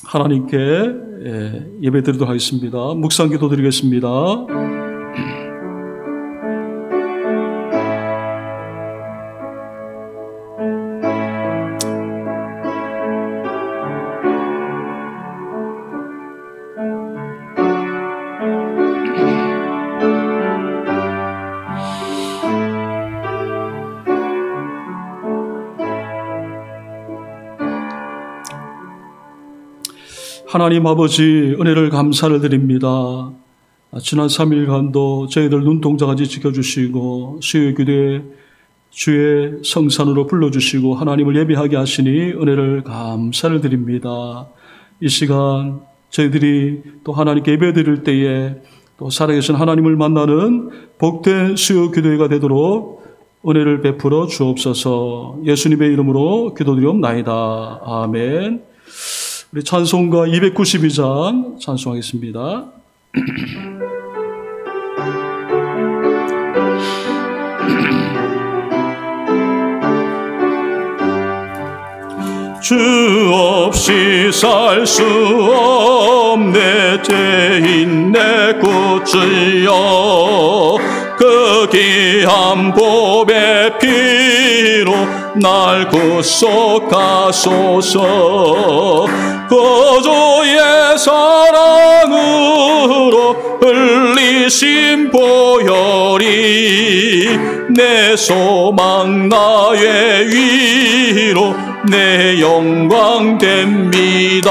하나님께 예배 드리도록 하겠습니다. 묵상 기도 드리겠습니다. 하나님 아버지, 은혜를 감사를 드립니다. 지난 3일간도 저희들 눈동자같이 지켜주시고 수요 기도에 주의 성산으로 불러주시고 하나님을 예배하게 하시니 은혜를 감사를 드립니다. 이 시간 저희들이 또 하나님께 예배 드릴 때에 또 살아계신 하나님을 만나는 복된 수요 기도회가 되도록 은혜를 베풀어 주옵소서. 예수님의 이름으로 기도드리옵나이다. 아멘. 우리 찬송가 292장 찬송하겠습니다. 주 없이 살 수 없네 죄인 내 구주여 그 귀한 보배 피로 날 구속하소서. 구주의 사랑으로 흘리신 보혈이 내 소망 나의 위로 내 영광 됩니다.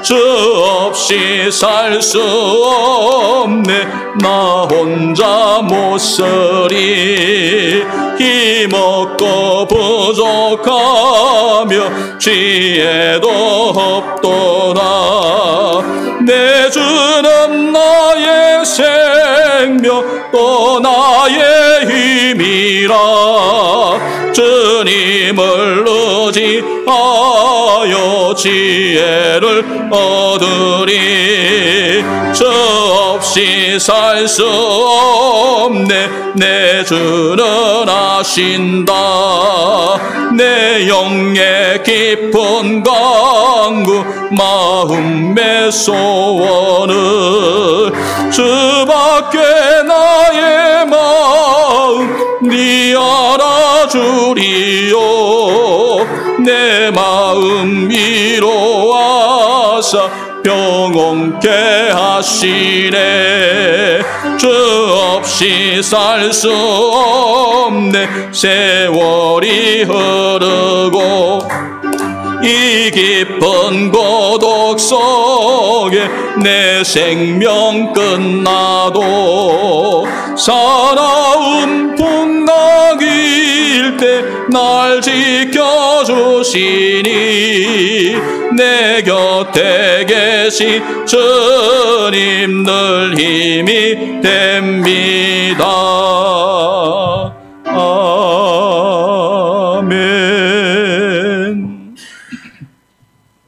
주 없이 살 수 없네 나 혼자 못 쓰리. 힘없고 부족하며 지혜도 없도다. 내 주는 나의 생명 또 나의 힘이라. 주님을 의지하여 지혜를 얻으리. 주 없이 살 수 없네 내 주는 아신다. 내 영의 깊은 강구 마음의 소원을 주밖에 나의 마음 네 알아주리요. 내 마음 위로하사 평온케 하시네. 주 없이 살 수 없네 세월이 흐르고 이 깊은 고독 속에 내 생명 끝나도 사나운 풍랑일 때 날 지켜주시니 내 곁에 계신 주님 늘 힘이 됩니다. 아멘.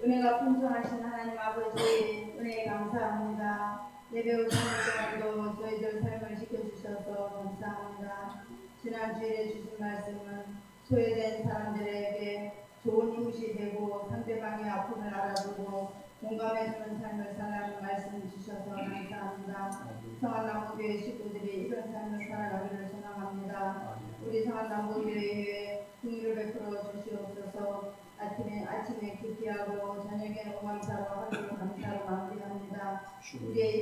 은혜가 풍성하신 하나님 아버지 은혜에 감사합니다. 예배 오시는 동안도 저희들 삶을 지켜주셔서 감사합니다. 지난 주일에 주신 말씀은 소외된 사람들에게 좋은 이웃이 되고 상대방의 아픔을 알아보고 공감해주는 삶을 살아가는 말씀 주셔서 감사합니다. 성안남부교회 식구들이 이런 삶을 살아가기를 소망합니다. 우리 성안남부교회에 긍휼을 베풀어 주시옵소서. 아침에 기피하고 저녁에는 오감사로 하루를 감사로 마무리합니다. 우리에게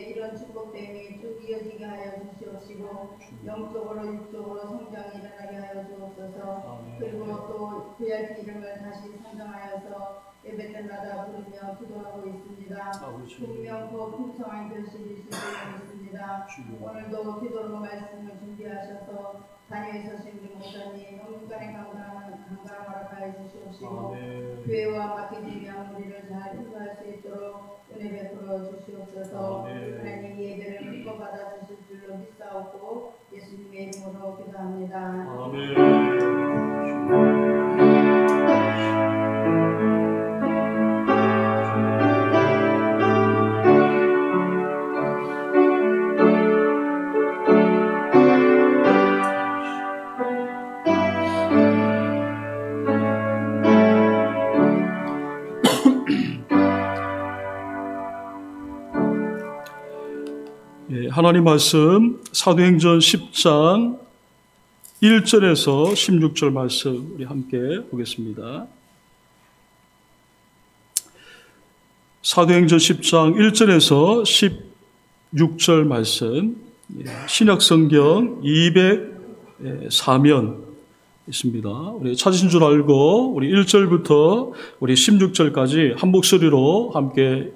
이런 축복됨이 쭉 이어지게 하여 주시옵시고 영적으로 육적으로 성장이 일어나게 하여 주옵소서. 그리고 또 VIP 이름을 다시 선정하여서 예배 때마다 부르며 기도하고 있습니다. 분명 더 풍성한 결실이 실현되고 있습니다. 오늘도 기도로 말씀을 준비하셔서 단위에 서신 우리 목사님 영육간에 강건함을 허락하여 주시옵시고 교회와 맡기신 양무리를 잘 인도할 수 있도록 은혜 베풀어 주시옵소서. 하나님 예배를 믿고 받아주실 줄로 믿사옵고 예수님의 이름으로 기도합니다. 아멘. 하나님 말씀 사도행전 10장 1절에서 16절 말씀 우리 함께 보겠습니다. 사도행전 10장 1절에서 16절 말씀, 신약성경 204면 있습니다. 우리 찾으신 줄 알고 우리 1절부터 우리 16절까지 한 목소리로 함께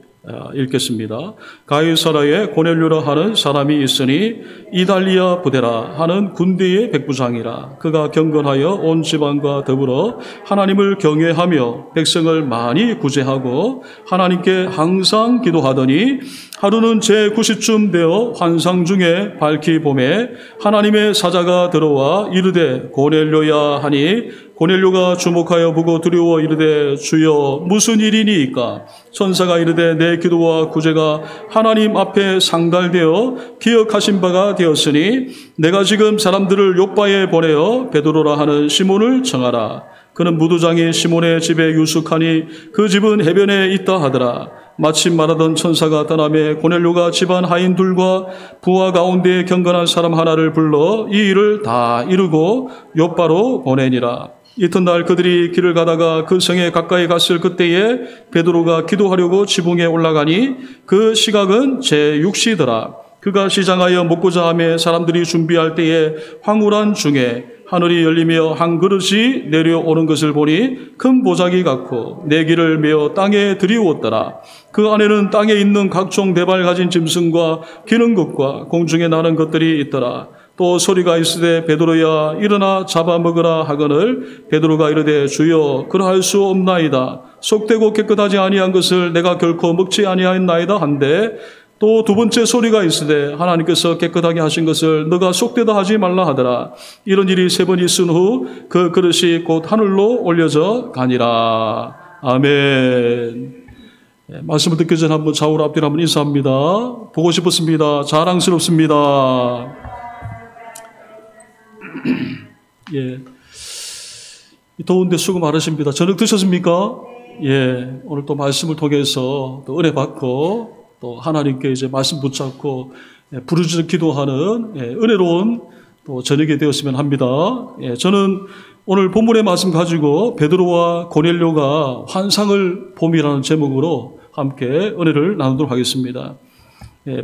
읽겠습니다. 가이사라에 고넬료라 하는 사람이 있으니 이달리아 부대라 하는 군대의 백부장이라. 그가 경건하여 온 지방과 더불어 하나님을 경외하며 백성을 많이 구제하고 하나님께 항상 기도하더니 하루는 제9시쯤 되어 환상 중에 밝히 봄에 하나님의 사자가 들어와 이르되 고넬료야 하니 고넬료가 주목하여 보고 두려워 이르되 주여 무슨 일이니이까? 천사가 이르되 내 기도와 구제가 하나님 앞에 상달되어 기억하신 바가 되었으니 내가 지금 사람들을 욥바에 보내어 베드로라 하는 시몬을 청하라. 그는 무두장이 시몬의 집에 유숙하니 그 집은 해변에 있다 하더라. 마침 말하던 천사가 떠나매 고넬료가 집안 하인들과 부하 가운데 경건한 사람 하나를 불러 이 일을 다 이루고 욥바로 보내니라. 이튿날 그들이 길을 가다가 그 성에 가까이 갔을 그때에 베드로가 기도하려고 지붕에 올라가니 그 시각은 제6시더라. 그가 시장하여 먹고자 하며 사람들이 준비할 때에 황홀한 중에 하늘이 열리며 한 그릇이 내려오는 것을 보니 큰 보자기 같고 내기를 메어 땅에 들이웠더라. 그 안에는 땅에 있는 각종 대발 가진 짐승과 기는 것과 공중에 나는 것들이 있더라. 또 소리가 있으되 베드로야 일어나 잡아먹으라 하거늘 베드로가 이르되 주여 그러할 수 없나이다. 속되고 깨끗하지 아니한 것을 내가 결코 먹지 아니하였나이다 한데 또 두 번째 소리가 있으되 하나님께서 깨끗하게 하신 것을 너가 속되다 하지 말라 하더라. 이런 일이 세 번 있은 후 그 그릇이 곧 하늘로 올려져 가니라. 아멘. 말씀을 듣기 전에 한번 좌우로 앞뒤로 한번 인사합니다. 보고 싶었습니다. 자랑스럽습니다. 예, 더운데 수고 많으십니다. 저녁 드셨습니까? 예, 오늘 또 말씀을 통해서 또 은혜 받고 또 하나님께 이제 말씀 붙잡고 부르짖어 기도하는 은혜로운 또 저녁이 되었으면 합니다. 예, 저는 오늘 본문의 말씀 가지고 베드로와 고넬료가 환상을 봄이라는 제목으로 함께 은혜를 나누도록 하겠습니다.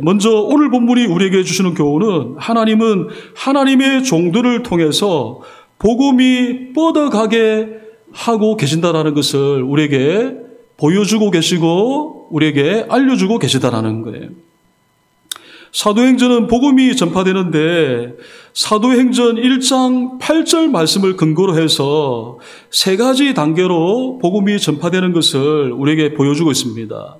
먼저 오늘 본문이 우리에게 주시는 교훈은 하나님은 하나님의 종들을 통해서 복음이 뻗어가게 하고 계신다라는 것을 우리에게 보여주고 계시고 우리에게 알려주고 계시다라는 거예요. 사도행전은 복음이 전파되는데 사도행전 1장 8절 말씀을 근거로 해서 세 가지 단계로 복음이 전파되는 것을 우리에게 보여주고 있습니다.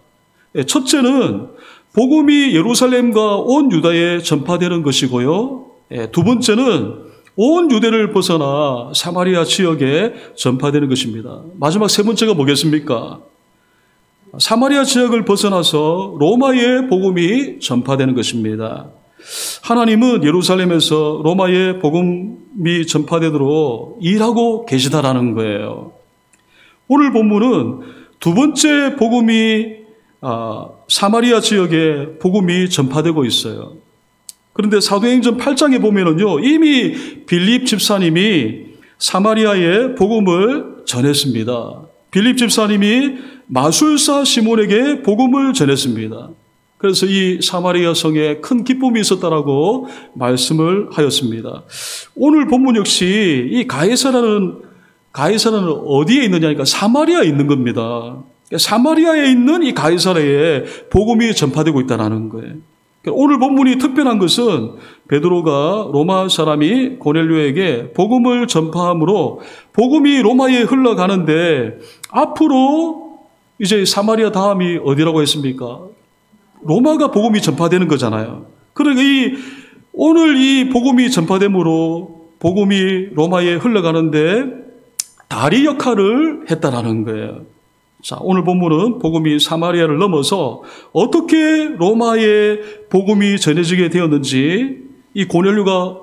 첫째는 복음이 예루살렘과 온 유다에 전파되는 것이고요. 두 번째는 온 유대를 벗어나 사마리아 지역에 전파되는 것입니다. 마지막 세 번째가 뭐겠습니까? 사마리아 지역을 벗어나서 로마의 복음이 전파되는 것입니다. 하나님은 예루살렘에서 로마의 복음이 전파되도록 일하고 계시다라는 거예요. 오늘 본문은 두 번째 복음이 사마리아 지역에 복음이 전파되고 있어요. 그런데 사도행전 8장에 보면은요, 이미 빌립 집사님이 사마리아에 복음을 전했습니다. 빌립 집사님이 마술사 시몬에게 복음을 전했습니다. 그래서 이 사마리아 성에 큰 기쁨이 있었다라고 말씀을 하였습니다. 오늘 본문 역시 이 가이사라는 어디에 있느냐니까 사마리아에 있는 겁니다. 사마리아에 있는 이 가이사라에 복음이 전파되고 있다는 거예요. 오늘 본문이 특별한 것은 베드로가 로마 사람이 고넬료에게 복음을 전파함으로 복음이 로마에 흘러가는데 앞으로 이제 사마리아 다음이 어디라고 했습니까? 로마가 복음이 전파되는 거잖아요. 그러니까 오늘 이 복음이 전파됨으로 복음이 로마에 흘러가는데 다리 역할을 했다라는 거예요. 자, 오늘 본문은 복음이 사마리아를 넘어서 어떻게 로마에 복음이 전해지게 되었는지, 이 고넬료가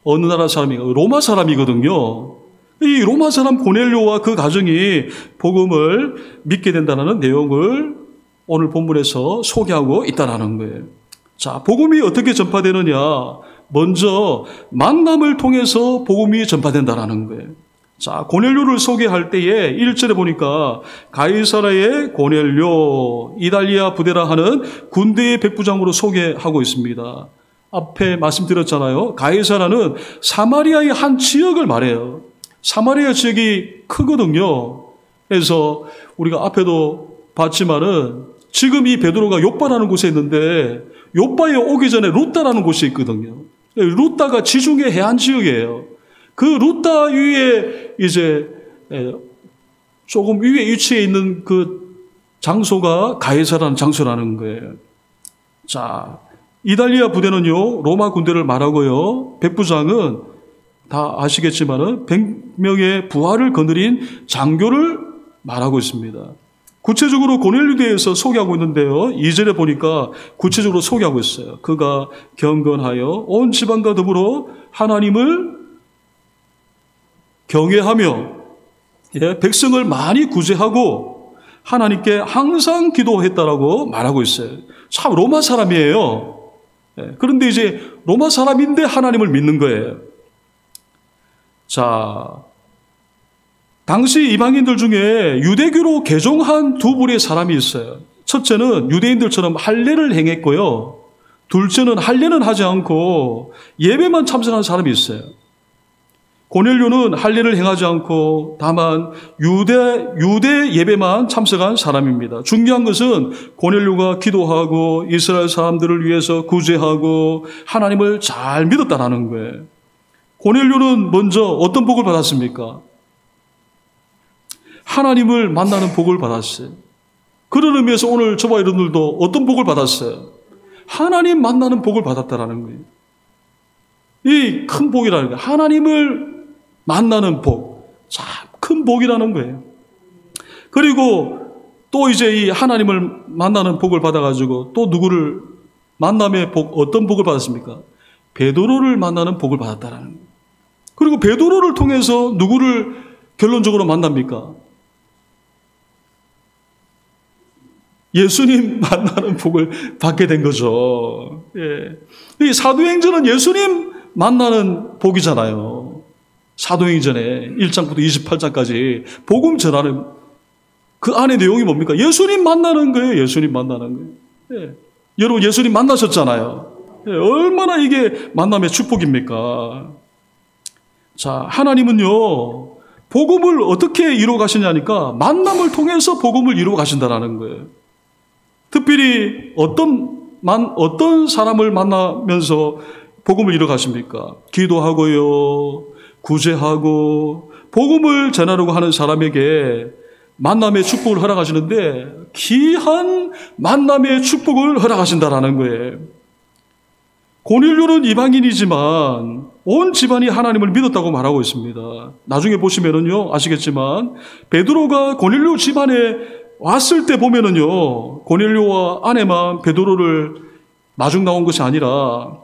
어느 나라 사람인가? 로마 사람이거든요. 이 로마 사람 고넬료와 그 가정이 복음을 믿게 된다는 내용을 오늘 본문에서 소개하고 있다는 거예요. 자, 복음이 어떻게 전파되느냐? 먼저 만남을 통해서 복음이 전파된다라는 거예요. 자, 고넬료를 소개할 때에 1절에 보니까 가이사라의 고넬료, 이달리아 부대라 하는 군대의 백부장으로 소개하고 있습니다. 앞에 말씀드렸잖아요. 가이사라는 사마리아의 한 지역을 말해요. 사마리아 지역이 크거든요. 그래서 우리가 앞에도 봤지만은 지금 이 베드로가 욥바라는 곳에 있는데 욥바에 오기 전에 루따라는 곳이 있거든요. 루따가 지중해 해안 지역이에요. 그 루따 위에 이제 조금 위에 위치해 있는 그 장소가 가이사라는 장소라는 거예요. 자, 이달리아 부대는요, 로마 군대를 말하고요, 백부장은 다 아시겠지만은 100명의 부하를 거느린 장교를 말하고 있습니다. 구체적으로 고넬료에 대해서 소개하고 있는데요, 2절에 보니까 구체적으로 소개하고 있어요. 그가 경건하여 온 지방과 더불어 하나님을 경외하며 백성을 많이 구제하고 하나님께 항상 기도했다라고 말하고 있어요. 참 로마 사람이에요. 그런데 이제 로마 사람인데 하나님을 믿는 거예요. 자, 당시 이방인들 중에 유대교로 개종한 두 부류의 사람이 있어요. 첫째는 유대인들처럼 할례를 행했고요. 둘째는 할례는 하지 않고 예배만 참석한 사람이 있어요. 고넬료는 할례를 행하지 않고 다만 유대 예배만 참석한 사람입니다. 중요한 것은 고넬료가 기도하고 이스라엘 사람들을 위해서 구제하고 하나님을 잘 믿었다라는 거예요. 고넬료는 먼저 어떤 복을 받았습니까? 하나님을 만나는 복을 받았어요. 그런 의미에서 오늘 저와 여러분들도 어떤 복을 받았어요? 하나님 만나는 복을 받았다라는 거예요. 이 큰 복이라는 거예요. 하나님을 만나는 복. 참 큰 복이라는 거예요. 그리고 또 이제 이 하나님을 만나는 복을 받아가지고 또 누구를 만남의 복, 어떤 복을 받았습니까? 베드로를 만나는 복을 받았다라는 거예요. 그리고 베드로를 통해서 누구를 결론적으로 만납니까? 예수님 만나는 복을 받게 된 거죠. 예. 이 사도행전은 예수님 만나는 복이잖아요. 사도행전에 1장부터 28장까지 복음 전하는 그 안의 내용이 뭡니까? 예수님 만나는 거예요. 예수님 만나는 거예요. 예. 여러분 예수님 만나셨잖아요. 예. 얼마나 이게 만남의 축복입니까? 자, 하나님은요, 복음을 어떻게 이루어 가시냐니까 만남을 통해서 복음을 이루어 가신다라는 거예요. 특별히 어떤 사람을 만나면서 복음을 이루어 가십니까? 기도하고요, 구제하고, 복음을 전하려고 하는 사람에게 만남의 축복을 허락하시는데, 귀한 만남의 축복을 허락하신다라는 거예요. 고넬료는 이방인이지만 온 집안이 하나님을 믿었다고 말하고 있습니다. 나중에 보시면은요, 아시겠지만 베드로가 고넬료 집안에 왔을 때 보면은요, 고넬료와 아내만 베드로를 마중 나온 것이 아니라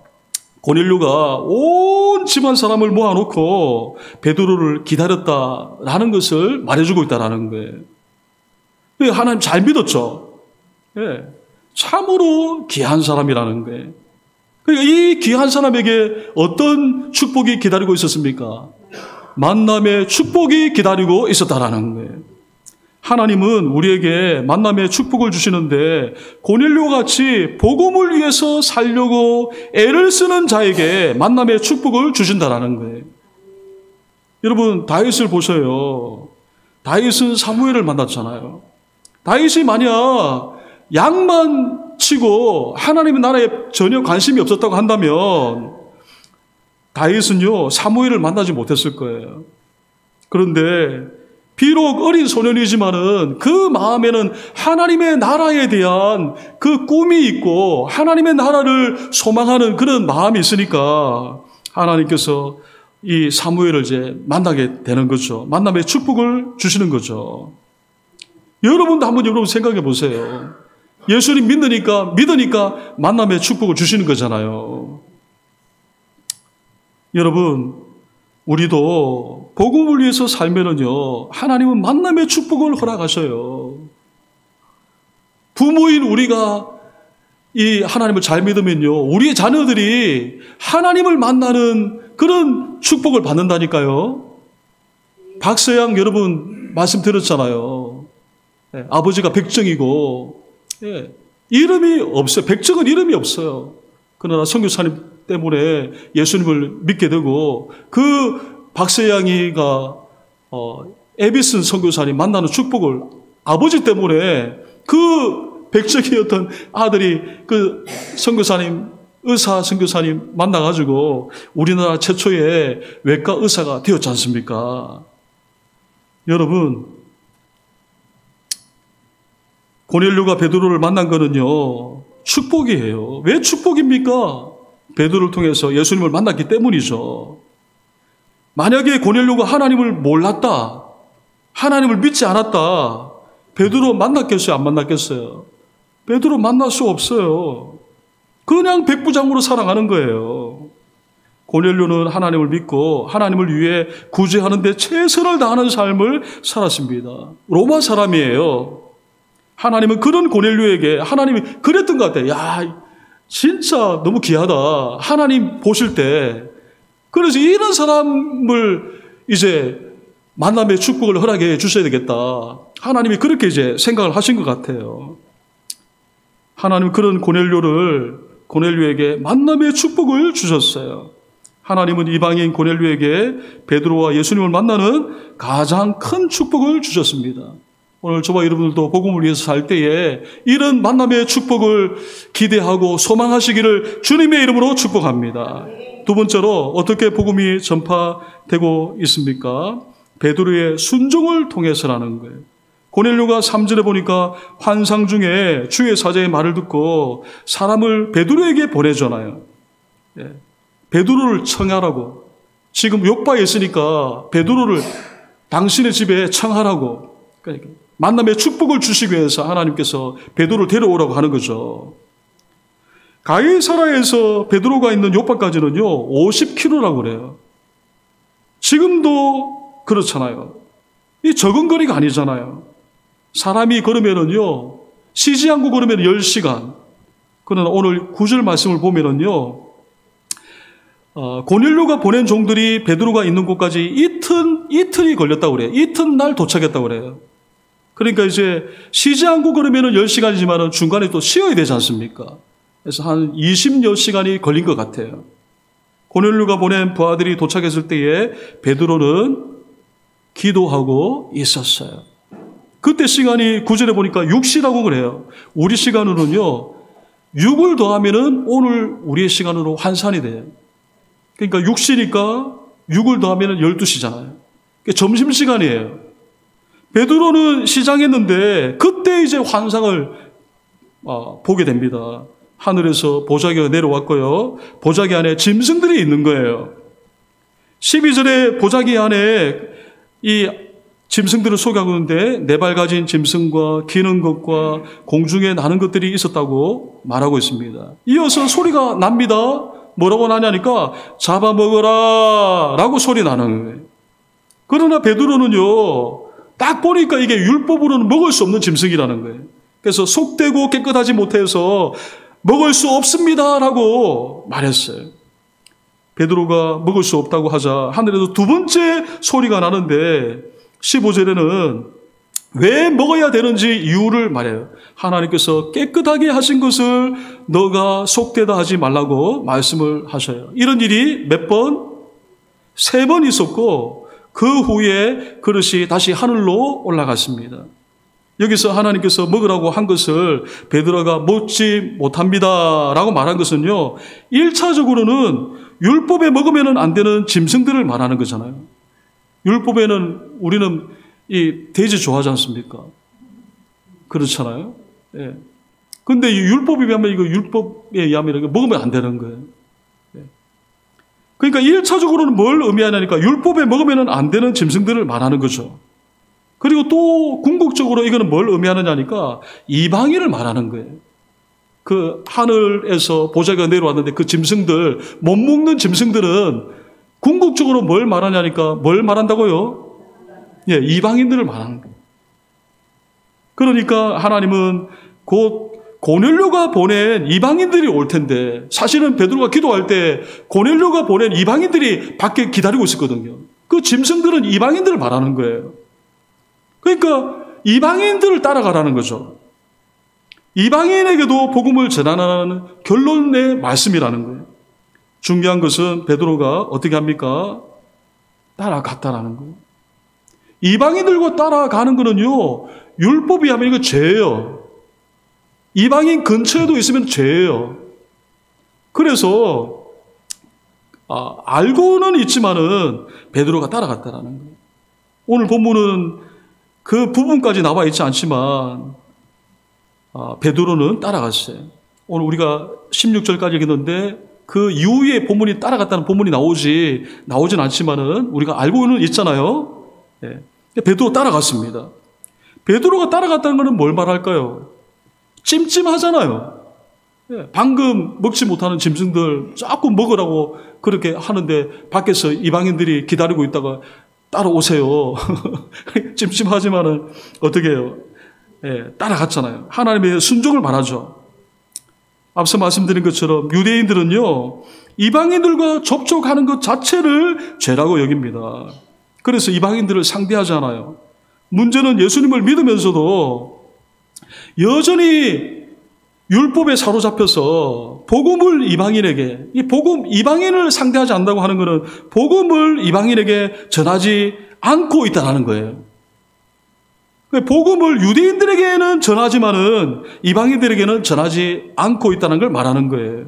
고넬료가 온 집안 사람을 모아놓고 베드로를 기다렸다라는 것을 말해주고 있다라는 거예요. 하나님 잘 믿었죠. 예, 참으로 귀한 사람이라는 거예요. 그러니까 이 귀한 사람에게 어떤 축복이 기다리고 있었습니까? 만남의 축복이 기다리고 있었다라는 거예요. 하나님은 우리에게 만남의 축복을 주시는데 고넬료 같이 복음을 위해서 살려고 애를 쓰는 자에게 만남의 축복을 주신다라는 거예요. 여러분 다윗을 보셔요. 다윗은 사무엘을 만났잖아요. 다윗이 만약 양만 치고 하나님의 나라에 전혀 관심이 없었다고 한다면 다윗은요 사무엘을 만나지 못했을 거예요. 그런데 비록 어린 소년이지만은 그 마음에는 하나님의 나라에 대한 그 꿈이 있고 하나님의 나라를 소망하는 그런 마음이 있으니까 하나님께서 이 사무엘을 이제 만나게 되는 거죠. 만남의 축복을 주시는 거죠. 여러분도 한번 여러분 생각해 보세요. 예수님 믿으니까 만남의 축복을 주시는 거잖아요. 여러분, 우리도 복음을 위해서 살면은요, 하나님은 만남의 축복을 허락하셔요. 부모인 우리가 이 하나님을 잘 믿으면요, 우리의 자녀들이 하나님을 만나는 그런 축복을 받는다니까요. 박서양 여러분 말씀 들었잖아요. 아버지가 백정이고, 이름이 없어요. 백정은 이름이 없어요. 그러나 선교사님 때문에 예수님을 믿게 되고, 그 박서양이가 에비슨 선교사님 만나는 축복을 아버지 때문에 그 백정이었던 아들이 그 선교사님, 의사 선교사님 만나가지고 우리나라 최초의 외과 의사가 되었지 않습니까? 여러분, 고넬료가 베드로를 만난 거는요, 축복이에요. 왜 축복입니까? 베드로를 통해서 예수님을 만났기 때문이죠. 만약에 고넬료가 하나님을 몰랐다, 하나님을 믿지 않았다, 베드로 만났겠어요? 안 만났겠어요? 베드로 만날 수 없어요. 그냥 백부장으로 살아가는 거예요. 고넬료는 하나님을 믿고 하나님을 위해 구제하는 데 최선을 다하는 삶을 살았습니다. 로마 사람이에요. 하나님은 그런 고넬료에게 하나님이 그랬던 것 같아요. 야, 진짜 너무 귀하다. 하나님 보실 때. 그래서 이런 사람을 이제 만남의 축복을 허락해 주셔야 되겠다. 하나님이 그렇게 이제 생각을 하신 것 같아요. 하나님 그런 고넬료에게 만남의 축복을 주셨어요. 하나님은 이방인 고넬료에게 베드로와 예수님을 만나는 가장 큰 축복을 주셨습니다. 오늘 저와 여러분들도 복음을 위해서 살 때에 이런 만남의 축복을 기대하고 소망하시기를 주님의 이름으로 축복합니다. 두 번째로 어떻게 복음이 전파되고 있습니까? 베드로의 순종을 통해서라는 거예요. 고넬료가 3절에 보니까 환상 중에 주의 사자의 말을 듣고 사람을 베드로에게 보내잖아요. 베드로를 청하라고. 지금 요바에 있으니까 베드로를 당신의 집에 청하라고. 그러니까 만남의 축복을 주시기 위해서 하나님께서 베드로를 데려오라고 하는 거죠. 가이사라에서 베드로가 있는 요바까지는요, 50km라고 그래요. 지금도 그렇잖아요. 이 적은 거리가 아니잖아요. 사람이 걸으면은요, 쉬지 않고 걸으면 10시간. 그러나 오늘 9절 말씀을 보면은요, 고넬료가 보낸 종들이 베드로가 있는 곳까지 이틀이 걸렸다고 그래요. 이튿날 도착했다고 그래요. 그러니까 이제 쉬지 않고 걸으면은 10시간이지만은 중간에 또 쉬어야 되지 않습니까? 그래서 한 20여 시간이 걸린 것 같아요. 고넬료가 보낸 부하들이 도착했을 때에 베드로는 기도하고 있었어요. 그때 시간이 9절에 보니까 6시라고 그래요. 우리 시간으로는요, 6을 더하면은 오늘 우리의 시간으로 환산이 돼요. 그러니까 6시니까 6을 더하면은 12시잖아요. 점심시간이에요. 베드로는 시장했는데 그때 이제 환상을 보게 됩니다. 하늘에서 보자기가 내려왔고요. 보자기 안에 짐승들이 있는 거예요. 12절에 보자기 안에 이 짐승들을 소개하고 있는데 네 발 가진 짐승과 기는 것과 공중에 나는 것들이 있었다고 말하고 있습니다. 이어서 소리가 납니다. 뭐라고 나냐니까 잡아먹어라 라고 소리 나는 거예요. 그러나 베드로는요, 딱 보니까 이게 율법으로는 먹을 수 없는 짐승이라는 거예요. 그래서 속되고 깨끗하지 못해서 먹을 수 없습니다 라고 말했어요. 베드로가 먹을 수 없다고 하자 하늘에서 두 번째 소리가 나는데 15절에는 왜 먹어야 되는지 이유를 말해요. 하나님께서 깨끗하게 하신 것을 너가 속되다 하지 말라고 말씀을 하셔요. 이런 일이 몇 번? 3번 있었고 그 후에 그릇이 다시 하늘로 올라갔습니다. 여기서 하나님께서 먹으라고 한 것을 베드로가 먹지 못합니다 라고 말한 것은요, 1차적으로는 율법에 먹으면 안 되는 짐승들을 말하는 거잖아요. 율법에는 우리는 이 돼지 좋아하지 않습니까? 그렇잖아요. 예. 근데 이 율법에 의하면 이거 율법에 의하면 이거 먹으면 안 되는 거예요. 예. 그러니까 1차적으로는 뭘 의미하냐니까 율법에 먹으면 안 되는 짐승들을 말하는 거죠. 그리고 또 궁극적으로 이거는 뭘 의미하느냐니까 이방인을 말하는 거예요. 그 하늘에서 보자기가 내려왔는데 그 짐승들, 못 먹는 짐승들은 궁극적으로 뭘 말하냐니까 뭘 말한다고요? 예, 이방인들을 말하는 거예요. 그러니까 하나님은 곧 고넬료가 보낸 이방인들이 올 텐데, 사실은 베드로가 기도할 때 고넬료가 보낸 이방인들이 밖에 기다리고 있었거든요. 그 짐승들은 이방인들을 말하는 거예요. 그러니까 이방인들을 따라가라는 거죠. 이방인에게도 복음을 전하는 결론의 말씀이라는 거예요. 중요한 것은 베드로가 어떻게 합니까? 따라갔다라는 거예요. 이방인들과 따라가는 거는요, 율법이 하면 이거 죄예요. 이방인 근처에도 있으면 죄예요. 그래서 알고는 있지만은 베드로가 따라갔다라는 거예요. 오늘 본문은 그 부분까지 나와 있지 않지만 베드로는 따라갔어요. 오늘 우리가 16절까지 읽었는데 그 이후에 본문이 따라갔다는 본문이 나오진 않지만은 우리가 알고는 있잖아요. 네. 베드로 따라갔습니다. 베드로가 따라갔다는 것은 뭘 말할까요? 찜찜하잖아요. 네. 방금 먹지 못하는 짐승들 자꾸 먹으라고 그렇게 하는데 밖에서 이방인들이 기다리고 있다가 따라오세요. 찜찜하지만은 어떻게 해요? 네. 따라갔잖아요. 하나님의 순종을 말하죠. 앞서 말씀드린 것처럼 유대인들은요, 이방인들과 접촉하는 것 자체를 죄라고 여깁니다. 그래서 이방인들을 상대하지 않아요. 문제는 예수님을 믿으면서도 여전히 율법에 사로잡혀서 복음을 이방인에게, 이방인을 상대하지 않는다고 하는 것은 복음을 이방인에게 전하지 않고 있다는 거예요. 복음을 유대인들에게는 전하지만은 이방인들에게는 전하지 않고 있다는 걸 말하는 거예요.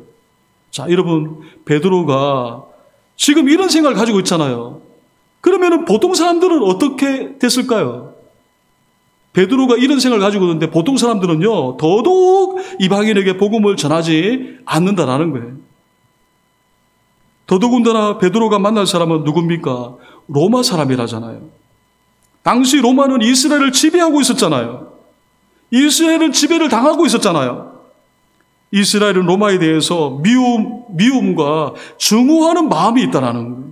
자, 여러분, 베드로가 지금 이런 생각을 가지고 있잖아요. 그러면은 보통 사람들은 어떻게 됐을까요? 베드로가 이런 생각을 가지고 있는데 보통 사람들은요, 더더욱 이방인에게 복음을 전하지 않는다라는 거예요. 더더군다나 베드로가 만날 사람은 누굽니까? 로마 사람이라잖아요. 당시 로마는 이스라엘을 지배하고 있었잖아요. 이스라엘은 지배를 당하고 있었잖아요. 이스라엘은 로마에 대해서 미움과 증오하는 마음이 있다는 거예요.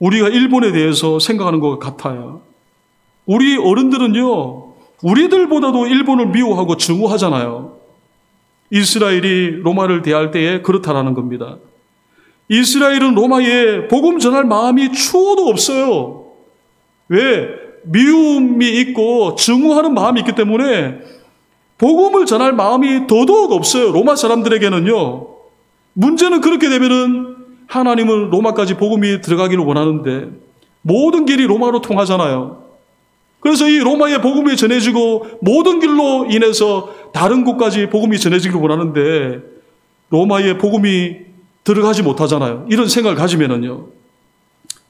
우리가 일본에 대해서 생각하는 것 같아요. 우리 어른들은요, 우리들보다도 일본을 미워하고 증오하잖아요. 이스라엘이 로마를 대할 때에 그렇다라는 겁니다. 이스라엘은 로마에 복음 전할 마음이 추호도 없어요. 왜? 미움이 있고 증오하는 마음이 있기 때문에 복음을 전할 마음이 더더욱 없어요. 로마 사람들에게는요. 문제는 그렇게 되면은 하나님은 로마까지 복음이 들어가기를 원하는데 모든 길이 로마로 통하잖아요. 그래서 이 로마의 복음이 전해지고 모든 길로 인해서 다른 곳까지 복음이 전해지기를 원하는데 로마의 복음이 들어가지 못하잖아요. 이런 생각을 가지면은요.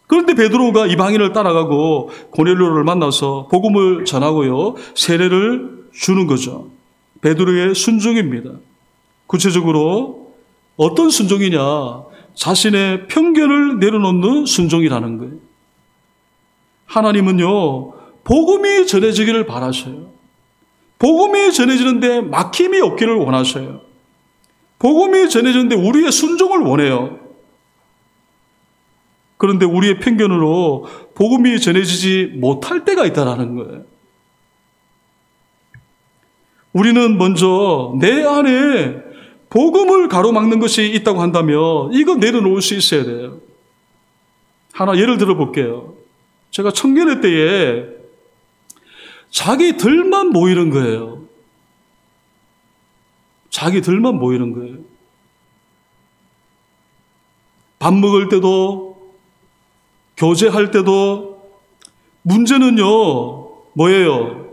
그런데 베드로가 이방인을 따라가고 고넬료를 만나서 복음을 전하고요, 세례를 주는 거죠. 베드로의 순종입니다. 구체적으로 어떤 순종이냐? 자신의 편견을 내려놓는 순종이라는 거예요. 하나님은요, 복음이 전해지기를 바라셔요. 복음이 전해지는데 막힘이 없기를 원하셔요. 복음이 전해지는데 우리의 순종을 원해요. 그런데 우리의 편견으로 복음이 전해지지 못할 때가 있다는 거예요. 우리는 먼저 내 안에 복음을 가로막는 것이 있다고 한다면 이거 내려놓을 수 있어야 돼요. 하나 예를 들어 볼게요. 제가 청년회 때에 자기들만 모이는 거예요. 자기들만 모이는 거예요. 밥 먹을 때도 교제할 때도 문제는요, 뭐예요?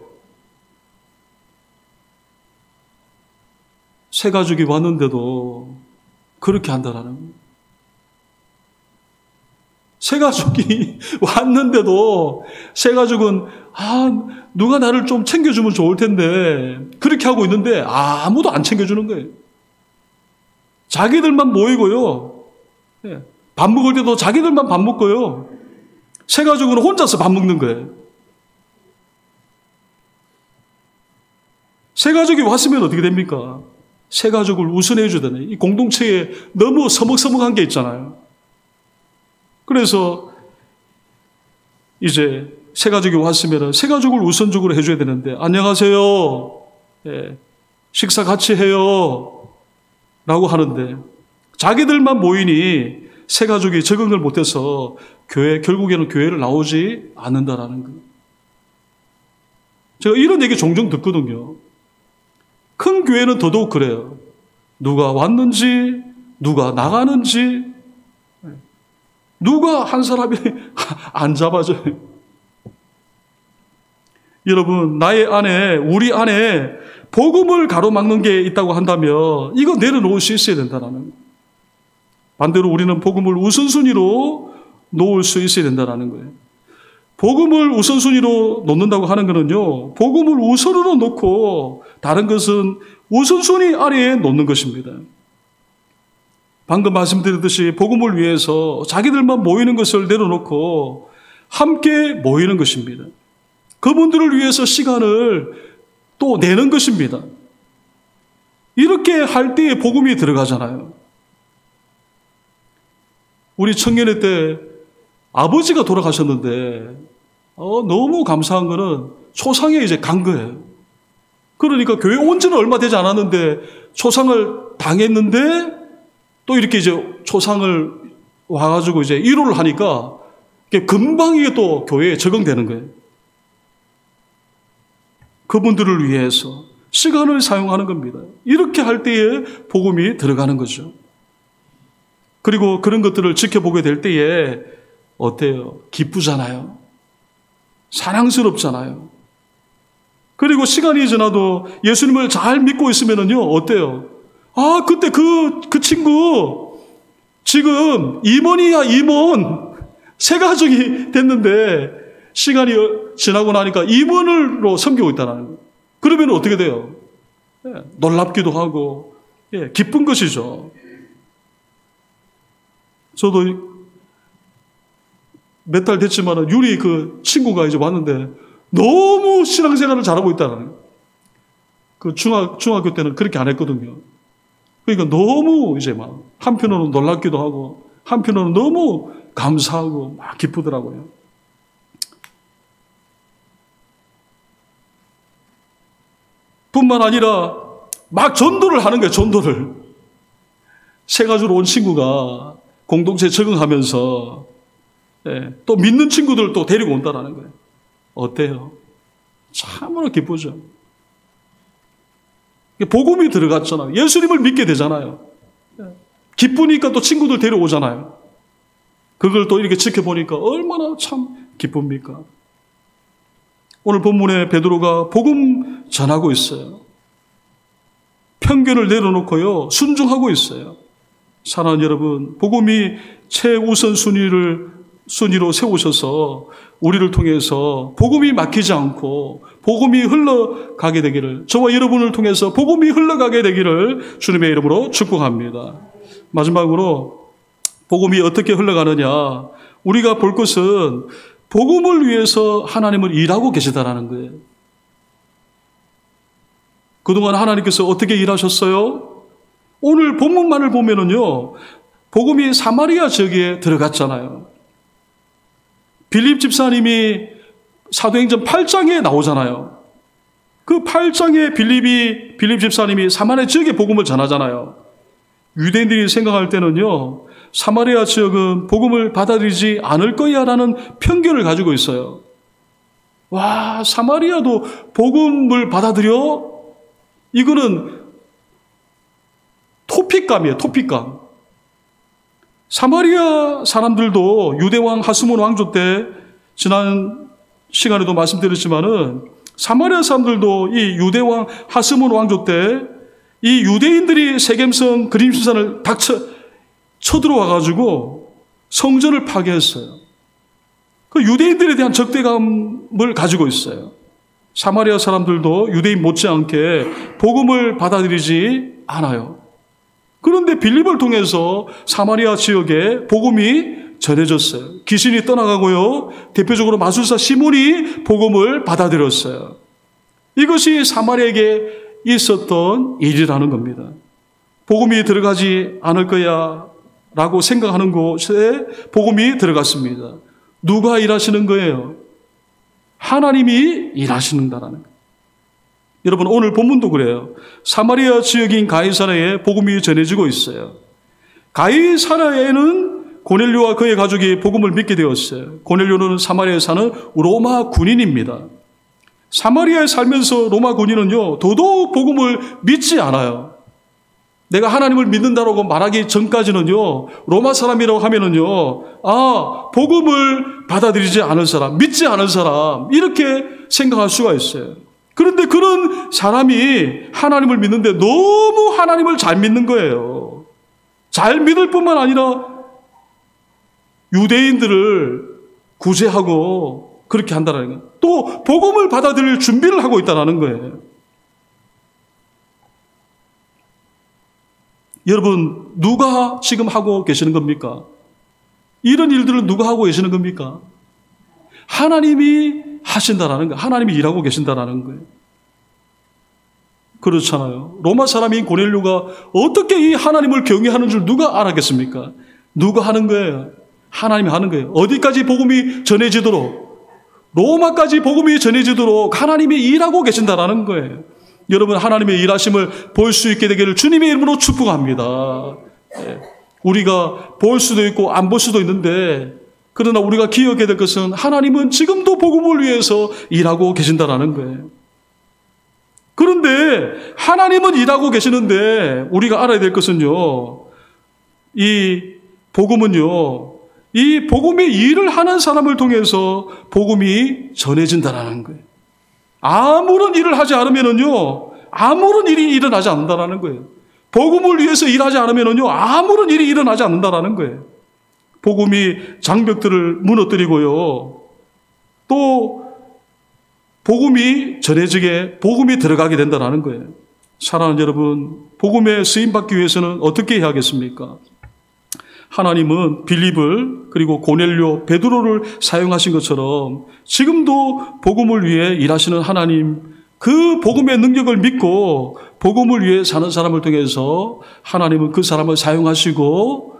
새 가족이 왔는데도 그렇게 한다라는 거예요. 새 가족이 왔는데도 새 가족은 누가 나를 좀 챙겨주면 좋을 텐데 그렇게 하고 있는데 아무도 안 챙겨주는 거예요. 자기들만 모이고요. 밥 먹을 때도 자기들만 밥 먹고요. 새 가족은 혼자서 밥 먹는 거예요. 새 가족이 왔으면 어떻게 됩니까? 새 가족을 우선해 주다니 이 공동체에 너무 서먹서먹한 게 있잖아요. 그래서 이제 새 가족이 왔으면 새 가족을 우선적으로 해줘야 되는데 안녕하세요. 예, 식사 같이 해요 라고 하는데 자기들만 모이니 새 가족이 적응을 못해서 결국에는 교회를 나오지 않는다라는 거예요. 제가 이런 얘기 종종 듣거든요. 큰 교회는 더더욱 그래요. 누가 왔는지, 누가 나가는지, 누가 한 사람이 안 잡아줘요. 여러분, 나의 안에, 우리 안에 복음을 가로막는 게 있다고 한다면 이거 내려놓을 수 있어야 된다는 거예요. 반대로 우리는 복음을 우선순위로 놓을 수 있어야 된다는 거예요. 복음을 우선순위로 놓는다고 하는 것은요, 복음을 우선으로 놓고 다른 것은 우선순위 아래에 놓는 것입니다. 방금 말씀드렸듯이 복음을 위해서 자기들만 모이는 것을 내려놓고 함께 모이는 것입니다. 그분들을 위해서 시간을 또 내는 것입니다. 이렇게 할 때에 복음이 들어가잖아요. 우리 청년회 때 아버지가 돌아가셨는데 너무 감사한 거는 초상에 이제 간 거예요. 그러니까 교회 온 지는 얼마 되지 않았는데 초상을 당했는데 또 이렇게 이제 초상을 와가지고 이제 위로를 하니까 금방 이게 또 교회에 적응되는 거예요. 그분들을 위해서 시간을 사용하는 겁니다. 이렇게 할 때에 복음이 들어가는 거죠. 그리고 그런 것들을 지켜보게 될 때에 어때요? 기쁘잖아요. 사랑스럽잖아요. 그리고 시간이 지나도 예수님을 잘 믿고 있으면은요, 어때요? 아, 그때 그 친구 지금 임원이야, 임원. 새 가족이 됐는데 시간이 지나고 나니까 임원으로 섬기고 있다는 거예요. 그러면 어떻게 돼요? 놀랍기도 하고 기쁜 것이죠. 저도 몇 달 됐지만 유리 그 친구가 이제 왔는데 너무 신앙생활을 잘하고 있다는 거예요. 그 중학교 때는 그렇게 안 했거든요. 그러니까 너무 이제 막 한편으로는 놀랍기도 하고 한편으로는 너무 감사하고 막 기쁘더라고요. 뿐만 아니라 막 전도를 하는 거예요. 전도를. 새 가족으로 온 친구가 공동체에 적응하면서 또 믿는 친구들을 또 데리고 온다는 거예요. 어때요? 참으로 기쁘죠. 복음이 들어갔잖아요. 예수님을 믿게 되잖아요. 기쁘니까 또 친구들 데려오잖아요. 그걸 또 이렇게 지켜보니까 얼마나 참 기쁩니까? 오늘 본문에 베드로가 복음 전하고 있어요. 편견을 내려놓고요, 순종하고 있어요. 사랑하는 여러분, 복음이 최우선 순위로 세우셔서 우리를 통해서 복음이 막히지 않고 복음이 흘러가게 되기를, 저와 여러분을 통해서 복음이 흘러가게 되기를 주님의 이름으로 축복합니다. 마지막으로 복음이 어떻게 흘러가느냐, 우리가 볼 것은 복음을 위해서 하나님은 일하고 계시다라는 거예요. 그동안 하나님께서 어떻게 일하셨어요? 오늘 본문만을 보면은요, 복음이 사마리아 지역에 들어갔잖아요. 빌립 집사님이 사도행전 8장에 나오잖아요. 그 8장에 빌립 집사님이 사마리아 지역에 복음을 전하잖아요. 유대인들이 생각할 때는요, 사마리아 지역은 복음을 받아들이지 않을 거야 라는 편견을 가지고 있어요. 와, 사마리아도 복음을 받아들여? 이거는 토픽감이에요, 토픽감. 사마리아 사람들도 유대왕 하스몬 왕조 때, 지난 시간에도 말씀드렸지만은 사마리아 사람들도 이 유대왕 하스몬 왕조 때 이 유대인들이 세겜성 그림신산을 쳐들어와가지고 성전을 파괴했어요. 그 유대인들에 대한 적대감을 가지고 있어요. 사마리아 사람들도 유대인 못지않게 복음을 받아들이지 않아요. 그런데 빌립을 통해서 사마리아 지역에 복음이 전해졌어요. 귀신이 떠나가고요, 대표적으로 마술사 시몬이 복음을 받아들였어요. 이것이 사마리아에게 있었던 일이라는 겁니다. 복음이 들어가지 않을 거야 라고 생각하는 곳에 복음이 들어갔습니다. 누가 일하시는 거예요? 하나님이 일하시는다라는 거예요. 여러분 오늘 본문도 그래요. 사마리아 지역인 가이사라에 복음이 전해지고 있어요. 가이사라에는 고넬료와 그의 가족이 복음을 믿게 되었어요. 고넬료는 사마리아에 사는 로마 군인입니다. 사마리아에 살면서 로마 군인은요, 더더욱 복음을 믿지 않아요. 내가 하나님을 믿는다라고 말하기 전까지는요, 로마 사람이라고 하면은요, 복음을 받아들이지 않은 사람, 믿지 않은 사람, 이렇게 생각할 수가 있어요. 그런데 그런 사람이 하나님을 믿는데 너무 하나님을 잘 믿는 거예요. 잘 믿을 뿐만 아니라 유대인들을 구제하고 그렇게 한다는 거예요. 또 복음을 받아들일 준비를 하고 있다는 거예요. 여러분, 누가 지금 하고 계시는 겁니까? 이런 일들을 누가 하고 계시는 겁니까? 하나님이 하신다라는 거예요. 하나님이 일하고 계신다라는 거예요. 그렇잖아요. 로마 사람인 고넬료가 어떻게 이 하나님을 경외하는 줄 누가 알았겠습니까? 누가 하는 거예요? 하나님이 하는 거예요. 어디까지 복음이 전해지도록, 로마까지 복음이 전해지도록 하나님이 일하고 계신다라는 거예요. 여러분, 하나님의 일하심을 볼 수 있게 되기를 주님의 이름으로 축복합니다. 우리가 볼 수도 있고 안 볼 수도 있는데, 그러나 우리가 기억해야 될 것은 하나님은 지금도 복음을 위해서 일하고 계신다라는 거예요. 그런데 하나님은 일하고 계시는데 우리가 알아야 될 것은요, 이 복음은요, 이 복음의 일을 하는 사람을 통해서 복음이 전해진다라는 거예요. 아무런 일을 하지 않으면은요, 아무런 일이 일어나지 않는다라는 거예요. 복음을 위해서 일하지 않으면은요, 아무런 일이 일어나지 않는다라는 거예요. 복음이 장벽들을 무너뜨리고요, 또 복음이 전해지게, 복음이 들어가게 된다는 거예요. 사랑하는 여러분, 복음에 쓰임받기 위해서는 어떻게 해야 하겠습니까? 하나님은 빌립을, 그리고 고넬료, 베드로를 사용하신 것처럼 지금도 복음을 위해 일하시는 하나님, 그 복음의 능력을 믿고 복음을 위해 사는 사람을 통해서 하나님은 그 사람을 사용하시고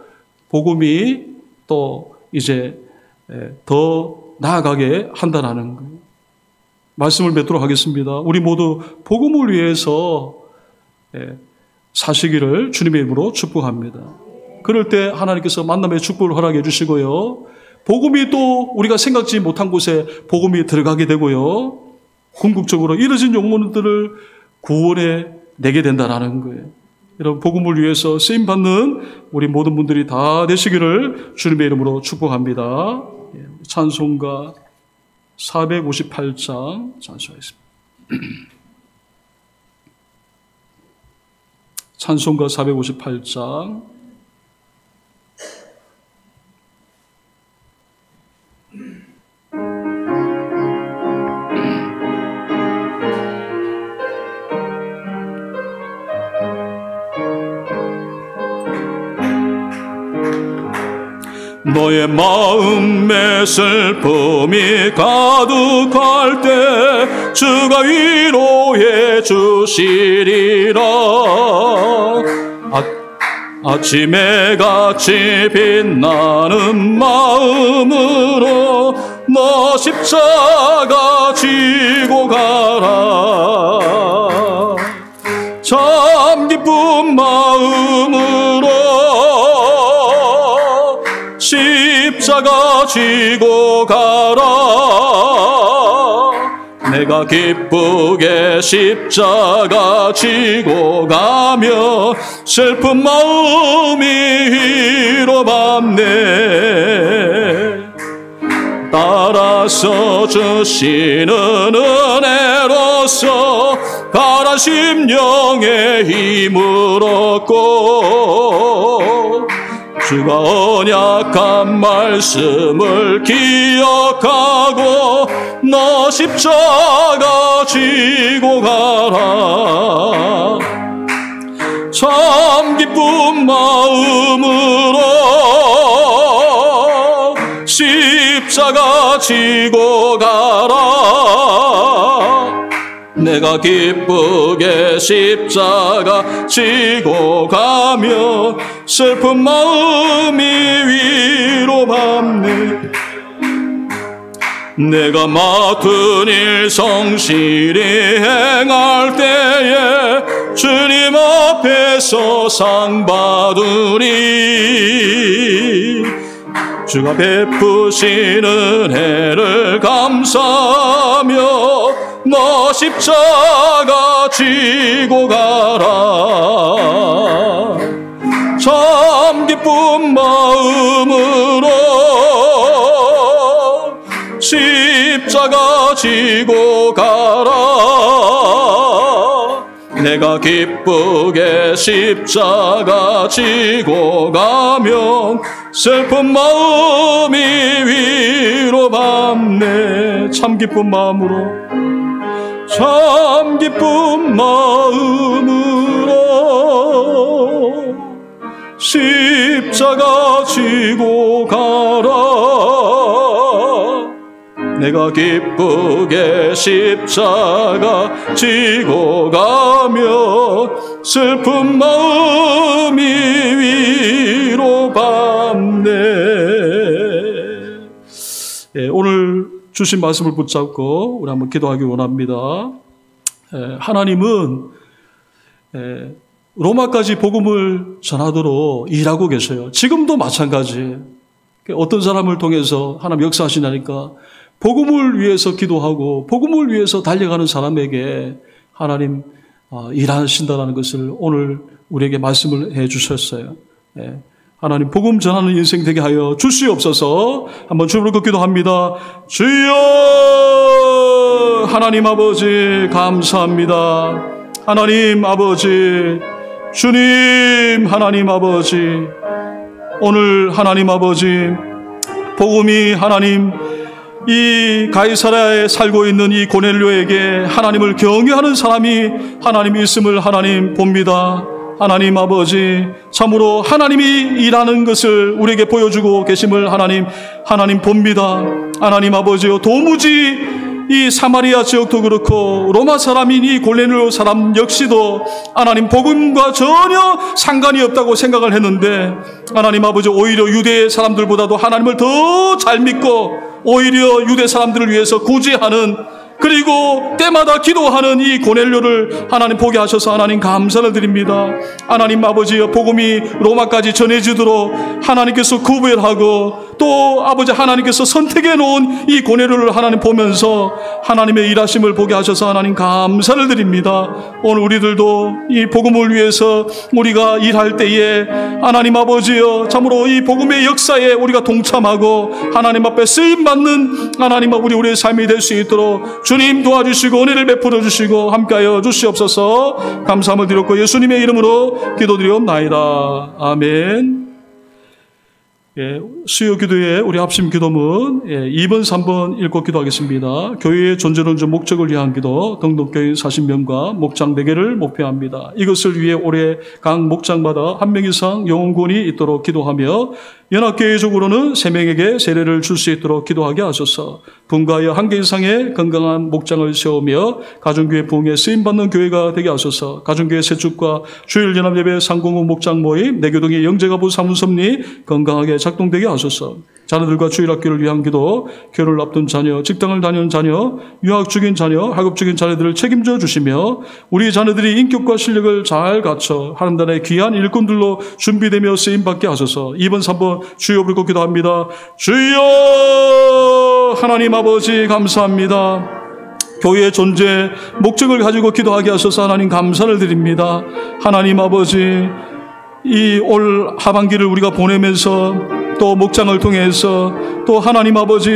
복음이 또 이제 더 나아가게 한다는 거예요. 말씀을 맺도록 하겠습니다. 우리 모두 복음을 위해서 사시기를 주님의 이름으로 축복합니다. 그럴 때 하나님께서 만남의 축복을 허락해 주시고요, 복음이 또 우리가 생각지 못한 곳에 복음이 들어가게 되고요, 궁극적으로 이뤄진 영혼들을 구원해 내게 된다는 거예요. 여러분, 복음을 위해서 쓰임받는 우리 모든 분들이 다 되시기를 주님의 이름으로 축복합니다. 찬송가 458장 찬송하겠습니다. 찬송가 458장. 너의 마음에 슬픔이 가득할 때 주가 위로해 주시리라. 아침에 같이 빛나는 마음으로 너 십자가 지고 가라. 참 기쁜 마음으로 십자가 지고 가라. 내가 기쁘게 십자가 지고 가며 슬픈 마음이 위로받네. 따라서 주시는 은혜로서 가란 심령의 힘을 얻고 주가 언약한 말씀을 기억하고 너 십자가 지고 가라. 참 기쁜 마음으로 십자가 지고 가라. 내가 기쁘게 십자가 지고 가며 슬픈 마음이 위로받네. 내가 맡은 일 성실히 행할 때에 주님 앞에서 상 받으리. 주가 베푸신 은혜를 감사하며 너 십자가 지고 가라. 참 기쁜 마음으로 십자가 지고 가라. 내가 기쁘게 십자가 지고 가면 슬픈 마음이 위로받네. 참 기쁜 마음으로, 참 기쁜 마음으로 십자가 지고 가라. 내가 기쁘게 십자가 지고 가며 슬픈 마음이 위로받네. 예, 오늘 주신 말씀을 붙잡고 우리 한번 기도하기 원합니다. 하나님은 로마까지 복음을 전하도록 일하고 계셔요. 지금도 마찬가지. 어떤 사람을 통해서 하나님 역사하시나니까 복음을 위해서 기도하고 복음을 위해서 달려가는 사람에게 하나님 일하신다는 것을 오늘 우리에게 말씀을 해 주셨어요. 하나님 복음 전하는 인생 되게 하여 주시옵소서. 한번 주를 기도합니다. 주여, 하나님 아버지 감사합니다. 하나님 아버지, 주님 하나님 아버지, 오늘 하나님 아버지 복음이 하나님 이 가이사랴에 살고 있는 이 고넬료에게 하나님을 경외하는 사람이 하나님 있음을 하나님 봅니다. 하나님 아버지, 참으로 하나님이 일하는 것을 우리에게 보여주고 계심을 하나님 봅니다. 하나님 아버지요, 도무지 이 사마리아 지역도 그렇고 로마 사람인 이 고넬료 사람 역시도 하나님 복음과 전혀 상관이 없다고 생각을 했는데 하나님 아버지 오히려 유대 사람들보다도 하나님을 더 잘 믿고 오히려 유대 사람들을 위해서 구제하는, 그리고 때마다 기도하는 이 고넬료를 하나님 보게 하셔서 하나님 감사를 드립니다. 하나님 아버지여, 복음이 로마까지 전해지도록 하나님께서 구별하고 또 아버지 하나님께서 선택해 놓은 이 고넬료를 하나님 보면서 하나님의 일하심을 보게 하셔서 하나님 감사를 드립니다. 오늘 우리들도 이 복음을 위해서 우리가 일할 때에 하나님 아버지여, 참으로 이 복음의 역사에 우리가 동참하고 하나님 앞에 쓰임받는 하나님 우리의 삶이 될 수 있도록 주님 도와주시고 은혜를 베풀어 주시고 함께하여 주시옵소서. 감사함을 드렸고 예수님의 이름으로 기도드리옵나이다. 아멘. 수요 기도에 우리 합심 기도문 2번, 3번 읽고 기도하겠습니다. 교회의 존재론적 목적을 위한 기도, 등록교인 40명과 목장 4개를 목표합니다. 이것을 위해 올해 각 목장마다 1명 이상 영혼군이 있도록 기도하며 연합교회적으로는 3명에게 세례를 줄 수 있도록 기도하게 하소서. 분가하여 1개 이상의 건강한 목장을 세우며 가정교회 부흥에 쓰임받는 교회가 되게 하소서. 가정교회 세축과 주일연합예배 상공국 목장 모임, 내교동의 영재가부 사문섭리 건강하게 작동되게 하소서. 자녀들과 주일학교를 위한 기도, 결혼을 앞둔 자녀, 직장을 다니는 자녀, 유학 중인 자녀, 학업 중인 자녀들을 책임져 주시며 우리 자녀들이 인격과 실력을 잘 갖춰 하나님의 귀한 일꾼들로 준비되며 쓰임받게 하소서. 2번, 3번 주여 부르고 기도합니다. 주여, 하나님 아버지 감사합니다. 교회의 존재, 목적을 가지고 기도하게 하셔서 하나님 감사를 드립니다. 하나님 아버지, 이 올 하반기를 우리가 보내면서 또 목장을 통해서 또 하나님 아버지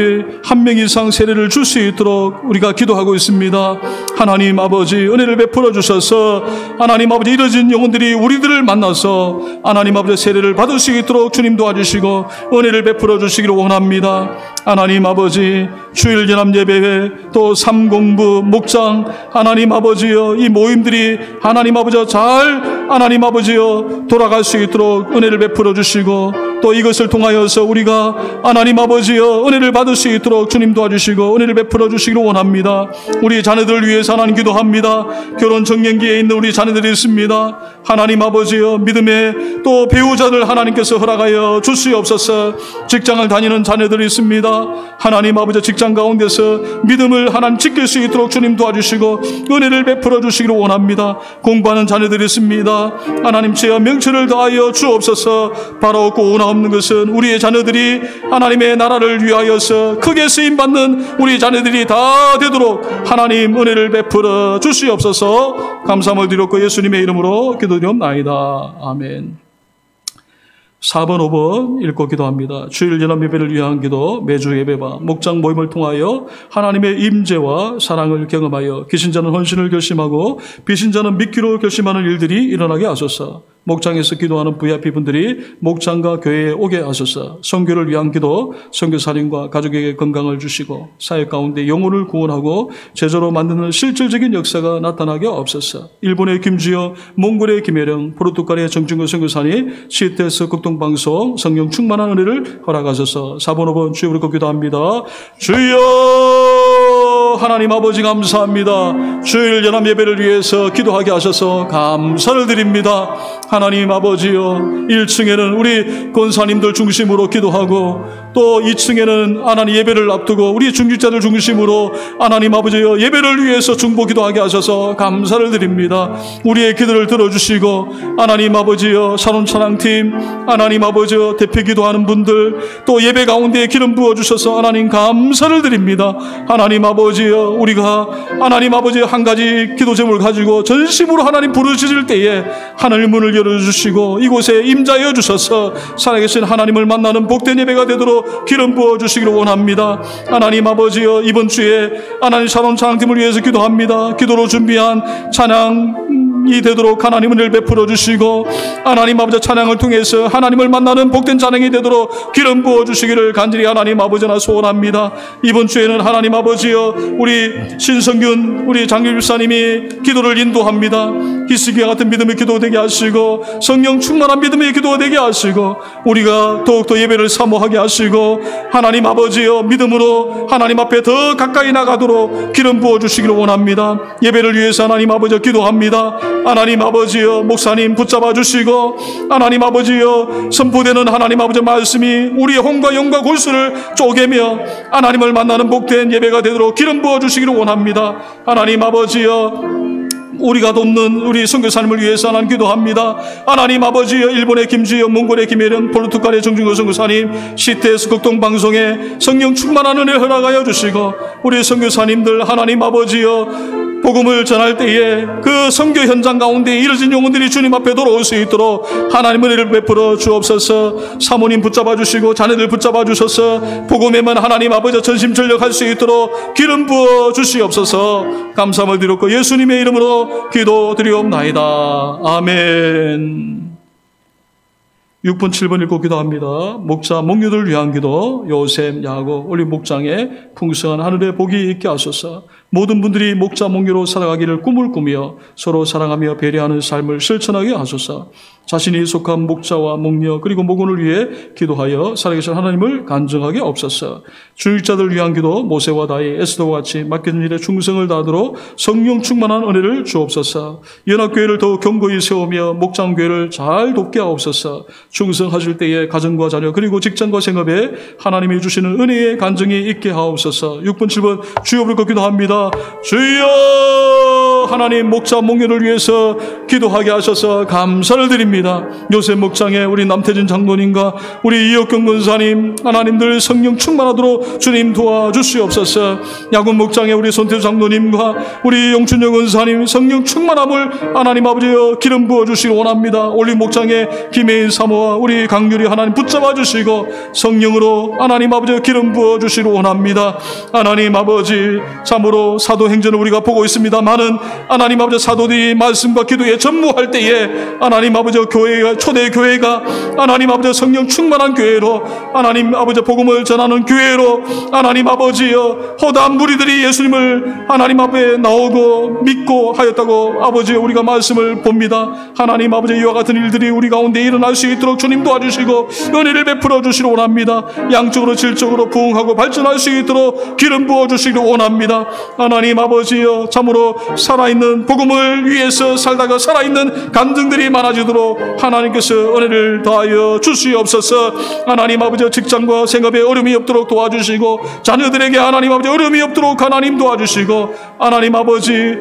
1명 이상 세례를 줄 수 있도록 우리가 기도하고 있습니다. 하나님 아버지 은혜를 베풀어 주셔서 하나님 아버지 잃어진 영혼들이 우리들을 만나서 하나님 아버지 세례를 받을 수 있도록 주님 도와주시고 은혜를 베풀어 주시기를 원합니다. 하나님 아버지 주일 연합 예배회 또 삼공부 목장 하나님 아버지여, 이 모임들이 하나님 아버지여 잘 하나님 아버지여 돌아갈 수 있도록 은혜를 베풀어 주시고 또 이것을 통하여서 우리가 하나님 아버지여 은혜를 받을 수 있도록 주님 도와주시고 은혜를 베풀어 주시기를 원합니다. 우리 자녀들을 위해서 하나님 기도합니다. 결혼 정년기에 있는 우리 자녀들이 있습니다. 하나님 아버지여 믿음의 또 배우자들 하나님께서 허락하여 주시옵소서. 직장을 다니는 자녀들이 있습니다. 하나님 아버지 직장 가운데서 믿음을 하나님 지킬 수 있도록 주님 도와주시고 은혜를 베풀어 주시기를 원합니다. 공부하는 자녀들이 있습니다. 하나님 죄와 명철을 다하여 주옵소서. 바로 고나 없는 것은 우리의 자녀들이 하나님의 나라를 위하여서 크게 쓰임받는 우리 자녀들이 다 되도록 하나님 은혜를 베풀어 주시옵소서. 감사함을 드렸고 예수님의 이름으로 기도드리옵나이다. 아멘. 4번, 5번 읽고 기도합니다. 주일 연합 예배를 위한 기도, 매주 예배와 목장 모임을 통하여 하나님의 임재와 사랑을 경험하여 기신자는 헌신을 결심하고 비신자는 믿기로 결심하는 일들이 일어나게 하소서. 목장에서 기도하는 VIP분들이 목장과 교회에 오게 하소서. 선교를 위한 기도, 선교사님과 가족에게 건강을 주시고 사회 가운데 영혼을 구원하고 제자로 만드는 실질적인 역사가 나타나게 없소서. 일본의 김주여, 몽골의 김혜령, 포르투갈의 정준거 선교사님, 시테스 극동방송 성령 충만한 은혜를 허락하소서. 4번, 5번 주여 부르고 기도합니다. 주여 하나님 아버지 감사합니다. 주일 연합 예배를 위해서 기도하게 하셔서 감사를 드립니다. 하나님 아버지여, 1층에는 우리 권사님들 중심으로 기도하고 또 2층에는 하나님 예배를 앞두고 우리 중직자들 중심으로 하나님 아버지여 예배를 위해서 중보 기도하게 하셔서 감사를 드립니다. 우리의 기도를 들어주시고 하나님 아버지여 사론찬양팀, 하나님 아버지여 대표 기도하는 분들 또 예배 가운데 기름 부어주셔서 하나님 감사를 드립니다. 하나님 아버지여, 우리가 하나님 아버지여 한 가지 기도 제목을 가지고 전심으로 하나님 부르짖을 때에 하늘 문을 열어주시고 이곳에 임자여 주셔서 살아계신 하나님을 만나는 복된 예배가 되도록 기름 부어주시기를 원합니다. 하나님 아버지여, 이번 주에 하나님 샤론 찬양팀을 위해서 기도합니다. 기도로 준비한 찬양이 되도록 하나님 은혜를 베풀어 주시고 하나님 아버지 찬양을 통해서 하나님을 만나는 복된 찬양이 되도록 기름 부어주시기를 간절히 하나님 아버지나 소원합니다. 이번 주에는 하나님 아버지여, 우리 신성균 우리 장교집사님이 기도를 인도합니다. 히스기야 같은 믿음의 기도 되게 하시고 성령 충만한 믿음의 기도가 되게 하시고 우리가 더욱더 예배를 사모하게 하시고 하나님 아버지여 믿음으로 하나님 앞에 더 가까이 나가도록 기름 부어주시기를 원합니다. 예배를 위해서 하나님 아버지여 기도합니다. 하나님 아버지여 목사님 붙잡아 주시고 하나님 아버지여 선포되는 하나님 아버지 말씀이 우리의 혼과 영과 골수를 쪼개며 하나님을 만나는 복된 예배가 되도록 기름 부어주시기를 원합니다. 하나님 아버지여, 우리가 돕는 우리 선교사님을 위해서 하나님 기도합니다. 하나님 아버지여, 일본의 김주여, 몽골의 김혜령, 포르투갈의 정준거 선교사님, 시테스 극동방송에 성령 충만한 은혜를 허락하여 주시고 우리 선교사님들 하나님 아버지여 복음을 전할 때에 그 선교 현장 가운데 이뤄진 영혼들이 주님 앞에 돌아올 수 있도록 하나님 은혜를 베풀어 주옵소서. 사모님 붙잡아 주시고 자녀들 붙잡아 주셔서 복음에만 하나님 아버지 전심전력할 수 있도록 기름 부어 주시옵소서. 감사함을 드렸고 예수님의 이름으로 기도드리옵나이다. 아멘. 6번, 7번 읽고 기도합니다. 목자, 목류들 위한 기도, 요셉, 야곱, 우리 목장에 풍성한 하늘의 복이 있게 하소서. 모든 분들이 목자, 목류로 살아가기를 꿈을 꾸며 서로 사랑하며 배려하는 삶을 실천하게 하소서. 자신이 속한 목자와 목녀 그리고 목원을 위해 기도하여 살아계신 하나님을 간증하게 없소서. 중직자들 위한 기도, 모세와 다윗, 에스더와 같이 맡겨진 일에 충성을 다하도록 성령 충만한 은혜를 주옵소서. 연합교회를 더욱 견고히 세우며 목장교회를 잘 돕게 하옵소서. 충성하실 때에 가정과 자녀 그리고 직장과 생업에 하나님이 주시는 은혜의 간증이 있게 하옵소서. 6번, 7번 주여 부르고 기도합니다. 주여, 하나님 목자, 목녀를 위해서 기도하게 하셔서 감사를 드립니다. 요셉 목장에 우리 남태진 장로님과 우리 이혁경 권사님 하나님들 성령 충만하도록 주님 도와주시옵소서. 야군 목장에 우리 손태주 장로님과 우리 용춘영 권사님 성령 충만함을 하나님 아버지여 기름 부어주시기 원합니다. 올림 목장에 김혜인 사모와 우리 강유리 하나님 붙잡아 주시고 성령으로 하나님 아버지여 기름 부어주시기 원합니다. 하나님 아버지, 참으로 사도행전을 우리가 보고 있습니다만은 하나님 아버지 사도들이 말씀과 기도에 전무할 때에 하나님 아버지 교회가 초대 교회가 하나님 아버지 성령 충만한 교회로 하나님 아버지 복음을 전하는 교회로 하나님 아버지여 허다한 무리들이 예수님을 하나님 앞에 나오고 믿고 하였다고 아버지 우리가 말씀을 봅니다. 하나님 아버지 이와 같은 일들이 우리 가운데 일어날 수 있도록 주님 도와주시고 은혜를 베풀어 주시기 원합니다. 양적으로 질적으로 부흥하고 발전할 수 있도록 기름 부어주시기 원합니다. 하나님 아버지여 참으로 살아있는 복음을 위해서 살다가 살아있는 간증들이 많아지도록 하나님께서 은혜를 더하여 주시옵소서. 하나님 아버지 직장과 생업에 어려움이 없도록 도와주시고 자녀들에게 하나님 아버지 어려움이 없도록 하나님 도와주시고 하나님 아버지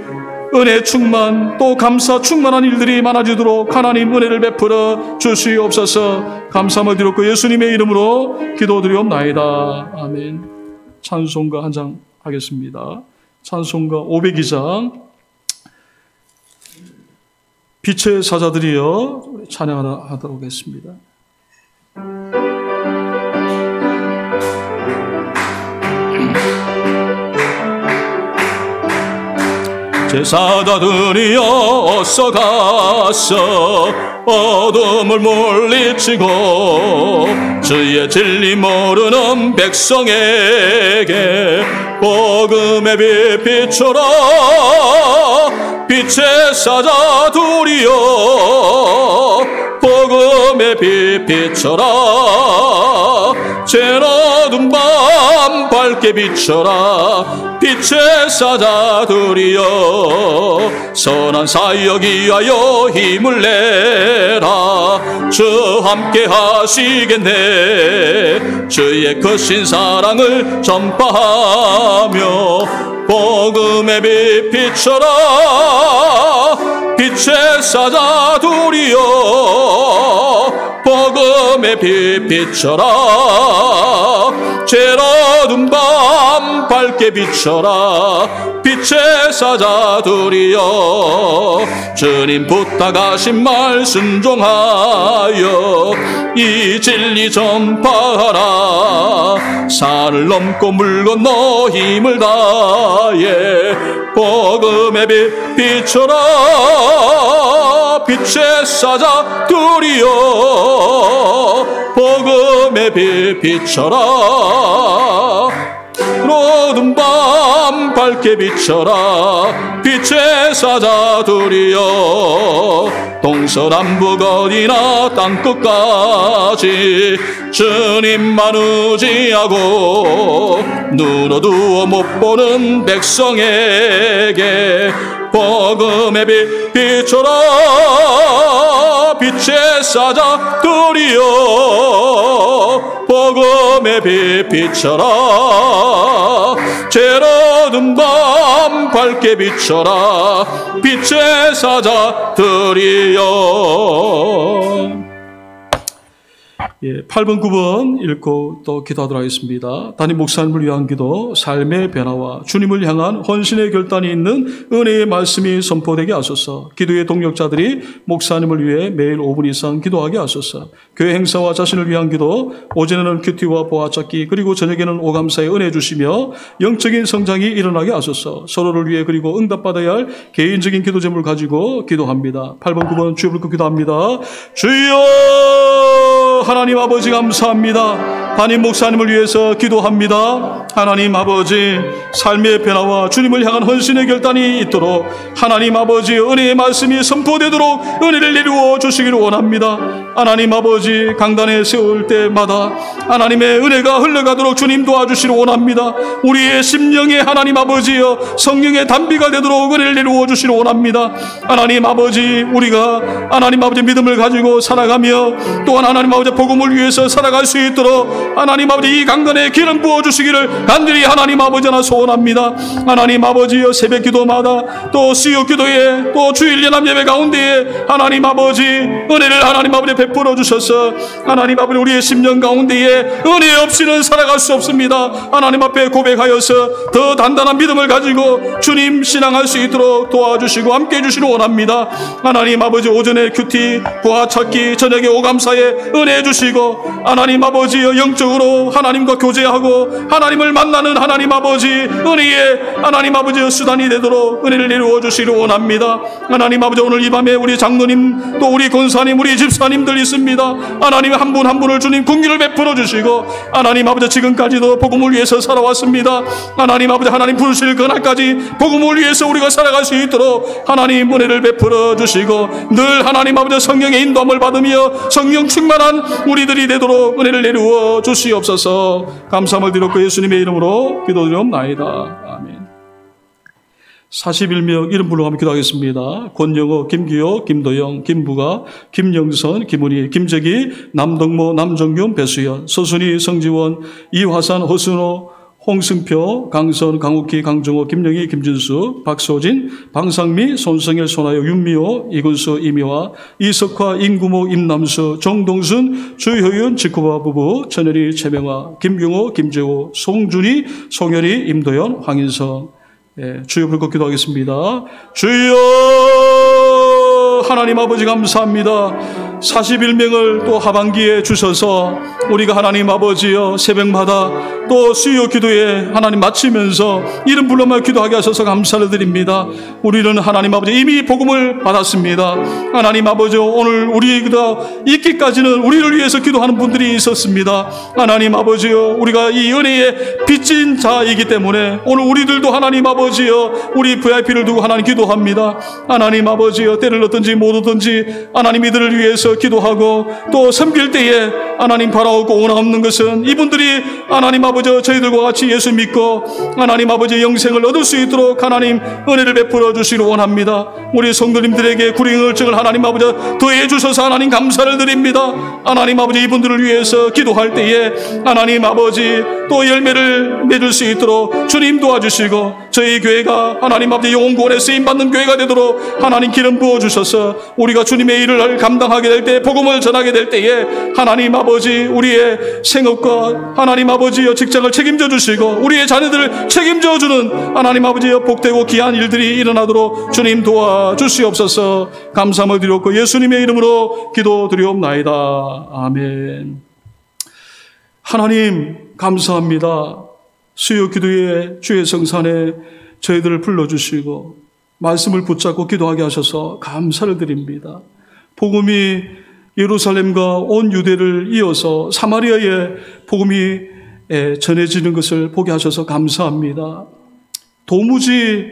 은혜 충만 또 감사 충만한 일들이 많아지도록 하나님 은혜를 베풀어 주시옵소서. 감사함을 드렸고 예수님의 이름으로 기도드리옵나이다. 아멘. 찬송가 한 장 하겠습니다. 찬송가 502장 빛의 사자들이여 찬양하도록 하겠습니다. 제사자들이여 어서 가서 어둠을 물리치고 주의 진리 모르는 백성에게 복음의 빛 비춰라. 빛의 사자들이여 복음의 빛 비춰라. 어두운 밤 밝게 비춰라. 빛의 사자들이여 선한 사역 위하여 힘을 내라. 주 함께 하시겠네. 주의 크신 사랑을 전파하며 복음의 빛 비춰라. 빛의 사자들이여 복음의 빛 비춰라. 어두운 밤 밝게 비춰라. 빛의 사자들이여 주님 부탁하신 말 순종하여 이 진리 전파하라. 산을 넘고 물 건너 힘을 다해 복음의 빛 비춰라. 빛의 사자들이여 복음의 빛 비춰라. 어두운 밤 밝게 비춰라. 빛의 사자들이여 동서남북 어디나 땅끝까지 주님만 의지하고 눈 어두워 못 보는 백성에게 복음의 빛 비춰라. 빛의 사자들이여 복음의 빛 비춰라. 어두운 밤 밝게 비춰라. 빛의 사자들이여. 8번 9번 읽고 또 기도하도록 하겠습니다. 담임 목사님을 위한 기도, 삶의 변화와 주님을 향한 헌신의 결단이 있는 은혜의 말씀이 선포되게 하소서. 기도의 동력자들이 목사님을 위해 매일 5분 이상 기도하게 하소서. 교회 행사와 자신을 위한 기도, 오전에는 큐티와 보아찾기 그리고 저녁에는 오감사에 은혜 주시며 영적인 성장이 일어나게 하소서. 서로를 위해 그리고 응답받아야 할 개인적인 기도 제목을 가지고 기도합니다. 8번 9번 주여 부르고 기도합니다. 주여 하나님 아버지 감사합니다. 담임 목사님을 위해서 기도합니다. 하나님 아버지 삶의 변화와 주님을 향한 헌신의 결단이 있도록 하나님 아버지 은혜의 말씀이 선포되도록 은혜를 내리워 주시기를 원합니다. 하나님 아버지 강단에 세울 때마다 하나님의 은혜가 흘러가도록 주님 도와주시기를 원합니다. 우리의 심령에 하나님 아버지여 성령의 단비가 되도록 은혜를 내리워 주시기를 원합니다. 하나님 아버지 우리가 하나님 아버지 믿음을 가지고 살아가며 또한 하나님 아버지 복음을 위해서 살아갈 수 있도록 하나님 아버지 이 강단에 기름 부어주시기를 간절히 하나님 아버지나 소원합니다. 하나님 아버지여 새벽 기도마다 또 수요 기도에 또 주일 연합 예배 가운데에 하나님 아버지 은혜를 하나님 아버지 베풀어 주셔서 하나님 아버지 우리의 심령 가운데에 은혜 없이는 살아갈 수 없습니다. 하나님 앞에 고백하여서 더 단단한 믿음을 가지고 주님 신앙할 수 있도록 도와주시고 함께 해주시길 원합니다. 하나님 아버지 오전에 큐티 부하찾기 저녁에 오감사에 은혜 주시고 주시고 하나님 아버지여 영적으로 하나님과 교제하고 하나님을 만나는 하나님 아버지 은혜의 하나님 아버지여 수단이 되도록 은혜를 내려워 주시기 원합니다. 하나님 아버지 오늘 이 밤에 우리 장로님 또 우리 권사님 우리 집사님들 있습니다. 하나님 한 분 한 분을 주님 긍휼을 베풀어 주시고 하나님 아버지 지금까지도 복음을 위해서 살아왔습니다. 하나님 아버지 하나님 부르실 그날까지 복음을 위해서 우리가 살아갈 수 있도록 하나님 은혜를 베풀어 주시고 늘 하나님 아버지 성령의 인도함을 받으며 성령 충만한 우리들이 되도록 은혜를 내려워 주시옵소서. 감사함을 드렸고 예수님의 이름으로 기도드리옵나이다. 아멘. 41명 이름 불러가며 기도하겠습니다. 권영호, 김기호, 김도영, 김부가, 김영선, 김은희, 김재기, 남동모, 남정균, 배수연, 서순희, 성지원, 이화산, 허순호, 홍승표, 강선, 강욱희, 강정호, 김영희, 김진수, 박소진, 방상미, 손성일, 손하여, 윤미호, 이근수, 이미화, 이석화, 임구목, 임남수, 정동순, 주효윤, 직후바 부부, 천열이, 최명화, 김경호, 김재호, 송준희, 송현희, 임도현, 황인성. 주여 불고 기도하겠습니다. 주여 하나님 아버지 감사합니다. 41명을 또 하반기에 주셔서 우리가 하나님 아버지여 새벽마다 또 수요 기도에 하나님 마치면서 이름 불러만 기도하게 하셔서 감사를 드립니다. 우리는 하나님 아버지 이미 복음을 받았습니다. 하나님 아버지 오늘 우리가 있기까지는 우리를 위해서 기도하는 분들이 있었습니다. 하나님 아버지여 우리가 이 은혜에 빚진 자이기 때문에 오늘 우리들도 하나님 아버지여 우리 VIP를 두고 하나님 기도합니다. 하나님 아버지여 때를 얻든지 못 얻든지 하나님 이들을 위해서 기도하고 또 섬길 때에 하나님 바라오고 원하 없는 것은 이분들이 하나님 아버지 저희들과 같이 예수 믿고 하나님 아버지 영생을 얻을 수 있도록 하나님 은혜를 베풀어 주시기 원합니다. 우리 성도님들에게 구령을증을 하나님 아버지 더해 주셔서 하나님 감사를 드립니다. 하나님 아버지 이분들을 위해서 기도할 때에 하나님 아버지 또 열매를 맺을 수 있도록 주님 도와주시고 저희 교회가 하나님 아버지 영혼구원에 쓰임받는 교회가 되도록 하나님 기름 부어주셔서 우리가 주님의 일을 감당하게 될 때 복음을 전하게 될 때에 하나님 아버지 우리의 생업과 하나님 아버지여 직장을 책임져 주시고 우리의 자녀들을 책임져 주는 하나님 아버지여 복되고 귀한 일들이 일어나도록 주님 도와주시옵소서. 감사함을 드렸고 예수님의 이름으로 기도드리옵나이다. 아멘. 하나님 감사합니다. 수요 기도의 주의 성산에 저희들을 불러주시고 말씀을 붙잡고 기도하게 하셔서 감사를 드립니다. 복음이 예루살렘과 온 유대를 이어서 사마리아에 복음이 전해지는 것을 보게 하셔서 감사합니다. 도무지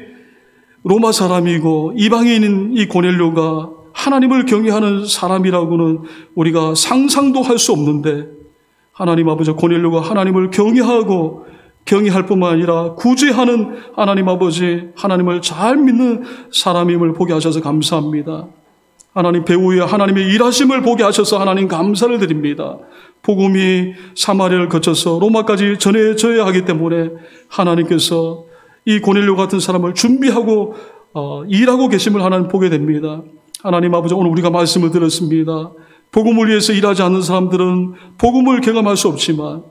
로마 사람이고 이방인인 이 고넬료가 하나님을 경외하는 사람이라고는 우리가 상상도 할 수 없는데 하나님 아버지 고넬료가 하나님을 경외하고 경외할 뿐만 아니라 구제하는 하나님 아버지 하나님을 잘 믿는 사람임을 보게 하셔서 감사합니다. 하나님 배후에 하나님의 일하심을 보게 하셔서 하나님 감사를 드립니다. 복음이 사마리아를 거쳐서 로마까지 전해져야 하기 때문에 하나님께서 이 고넬료 같은 사람을 준비하고 일하고 계심을 하나님 보게 됩니다. 하나님 아버지 오늘 우리가 말씀을 들었습니다. 복음을 위해서 일하지 않는 사람들은 복음을 경험할 수 없지만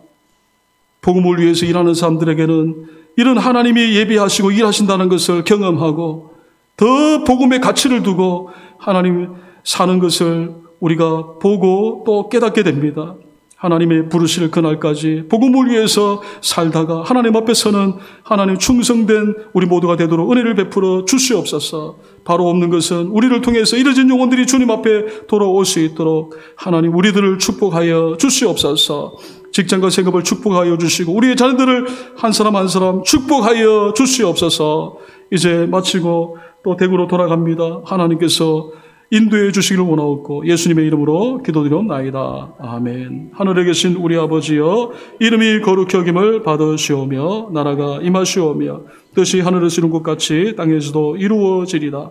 복음을 위해서 일하는 사람들에게는 이런 하나님이 예비하시고 일하신다는 것을 경험하고 더 복음의 가치를 두고 하나님 사는 것을 우리가 보고 또 깨닫게 됩니다. 하나님의 부르실 그날까지 복음을 위해서 살다가 하나님 앞에서는 하나님 충성된 우리 모두가 되도록 은혜를 베풀어 주시옵소서. 바로 없는 것은 우리를 통해서 잃어진 영혼들이 주님 앞에 돌아올 수 있도록 하나님 우리들을 축복하여 주시옵소서. 직장과 생업을 축복하여 주시고 우리의 자녀들을 한 사람 한 사람 축복하여 주시옵소서. 이제 마치고 또 대구로 돌아갑니다. 하나님께서 인도해 주시기를 원하옵고 예수님의 이름으로 기도드리옵나이다. 아멘. 하늘에 계신 우리 아버지여 이름이 거룩히 여김을 받으시오며 나라가 임하시오며 뜻이 하늘에서 이룬 것 같이 땅에서도 이루어지리다.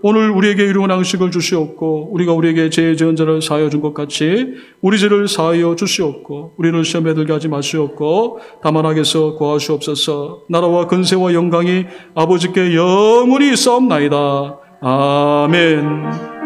오늘 우리에게 일용할 양식을 주시옵고 우리가 우리에게 죄 지은 자를 사하여 준 것 같이 우리 죄를 사하여 주시옵고 우리를 시험에 들게 하지 마시옵고 다만 악에서 구하시옵소서. 나라와 근세와 영광이 아버지께 영원히 있사옵나이다. 아멘.